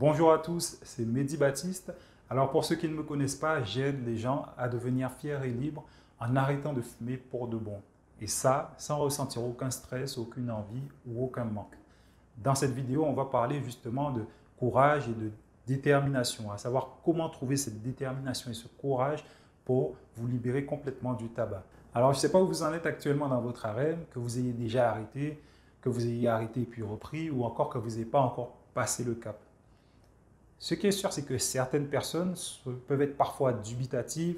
Bonjour à tous, c'est Mehdi Baptiste. Alors pour ceux qui ne me connaissent pas, j'aide les gens à devenir fiers et libres en arrêtant de fumer pour de bon. Et ça, sans ressentir aucun stress, aucune envie ou aucun manque. Dans cette vidéo, on va parler justement de courage et de détermination, à savoir comment trouver cette détermination et ce courage pour vous libérer complètement du tabac. Alors je ne sais pas où vous en êtes actuellement dans votre arène, que vous ayez déjà arrêté, que vous ayez arrêté puis repris, ou encore que vous n'ayez pas encore passé le cap. Ce qui est sûr, c'est que certaines personnes peuvent être parfois dubitatives,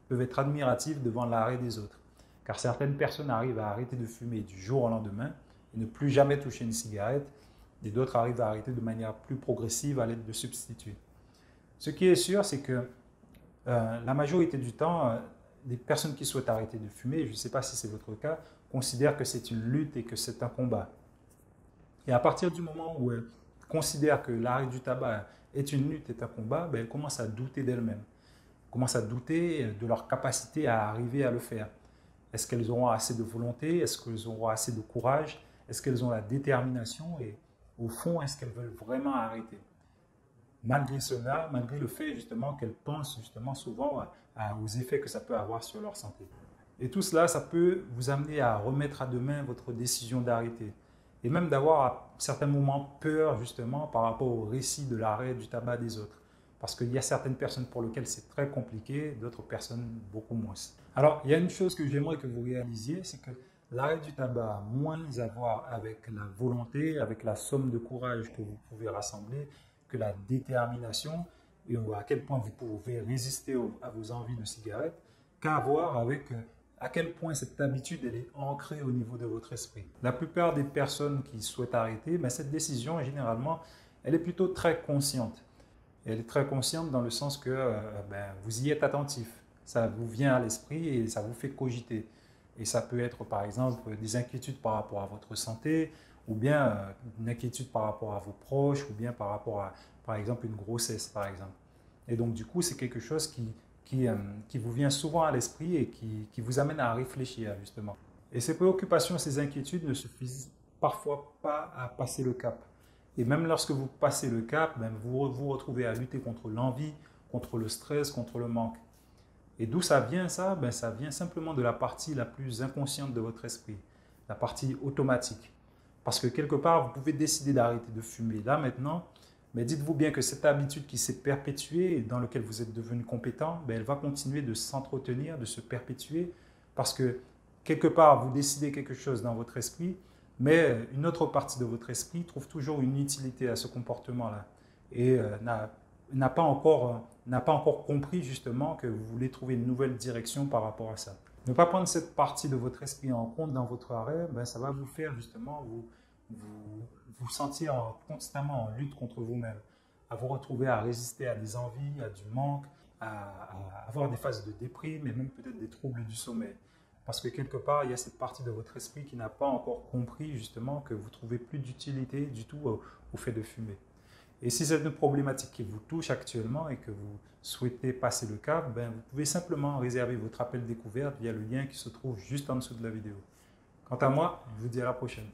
peuvent être admiratives devant l'arrêt des autres. Car certaines personnes arrivent à arrêter de fumer du jour au lendemain et ne plus jamais toucher une cigarette, et d'autres arrivent à arrêter de manière plus progressive à l'aide de substituts. Ce qui est sûr, c'est que la majorité du temps, les personnes qui souhaitent arrêter de fumer, je ne sais pas si c'est votre cas, considèrent que c'est une lutte et que c'est un combat. Et à partir du moment où elles considèrent que l'arrêt du tabac est une lutte, est un combat, elles commencent à douter d'elles-mêmes, commencent à douter de leur capacité à arriver à le faire. Est-ce qu'elles auront assez de volonté? Est-ce qu'elles auront assez de courage? Est-ce qu'elles ont la détermination? Et au fond, est-ce qu'elles veulent vraiment arrêter? Malgré cela, malgré le fait justement qu'elles pensent justement souvent aux effets que ça peut avoir sur leur santé. Et tout cela, ça peut vous amener à remettre à demain votre décision d'arrêter. Et même d'avoir à certains moments peur justement par rapport au récit de l'arrêt du tabac des autres. Parce qu'il y a certaines personnes pour lesquelles c'est très compliqué, d'autres personnes beaucoup moins. Alors, il y a une chose que j'aimerais que vous réalisiez, c'est que l'arrêt du tabac a moins à voir avec la volonté, avec la somme de courage que vous pouvez rassembler, que la détermination et à quel point vous pouvez résister à vos envies de cigarette, qu'à voir avec à quel point cette habitude elle est ancrée au niveau de votre esprit. La plupart des personnes qui souhaitent arrêter, cette décision, généralement, elle est plutôt très consciente. Et elle est très consciente dans le sens que vous y êtes attentif. Ça vous vient à l'esprit et ça vous fait cogiter. Et ça peut être, par exemple, des inquiétudes par rapport à votre santé, ou bien une inquiétude par rapport à vos proches, ou bien par rapport à, par exemple, une grossesse, par exemple. Et donc, du coup, c'est quelque chose qui vous vient souvent à l'esprit et qui vous amène à réfléchir, justement. Et ces préoccupations, ces inquiétudes ne suffisent parfois pas à passer le cap. Et même lorsque vous passez le cap, vous vous retrouvez à lutter contre l'envie, contre le stress, contre le manque. Et d'où ça vient ça? Ça vient simplement de la partie la plus inconsciente de votre esprit, la partie automatique. Parce que quelque part, vous pouvez décider d'arrêter de fumer là maintenant, mais dites-vous bien que cette habitude qui s'est perpétuée et dans laquelle vous êtes devenu compétent, elle va continuer de s'entretenir, de se perpétuer, parce que quelque part, vous décidez quelque chose dans votre esprit, mais une autre partie de votre esprit trouve toujours une utilité à ce comportement-là et n'a pas encore compris justement que vous voulez trouver une nouvelle direction par rapport à ça. Ne pas prendre cette partie de votre esprit en compte dans votre arrêt, ça va vous faire justement vous sentir constamment en lutte contre vous-même, à vous retrouver à résister à des envies, à du manque, à avoir des phases de déprime et même peut-être des troubles du sommeil. Parce que quelque part, il y a cette partie de votre esprit qui n'a pas encore compris justement que vous ne trouvez plus d'utilité du tout au fait de fumer. Et si c'est une problématique qui vous touche actuellement et que vous souhaitez passer le cap, vous pouvez simplement réserver votre appel découverte via le lien qui se trouve juste en dessous de la vidéo. Quant à moi, je vous dis à la prochaine.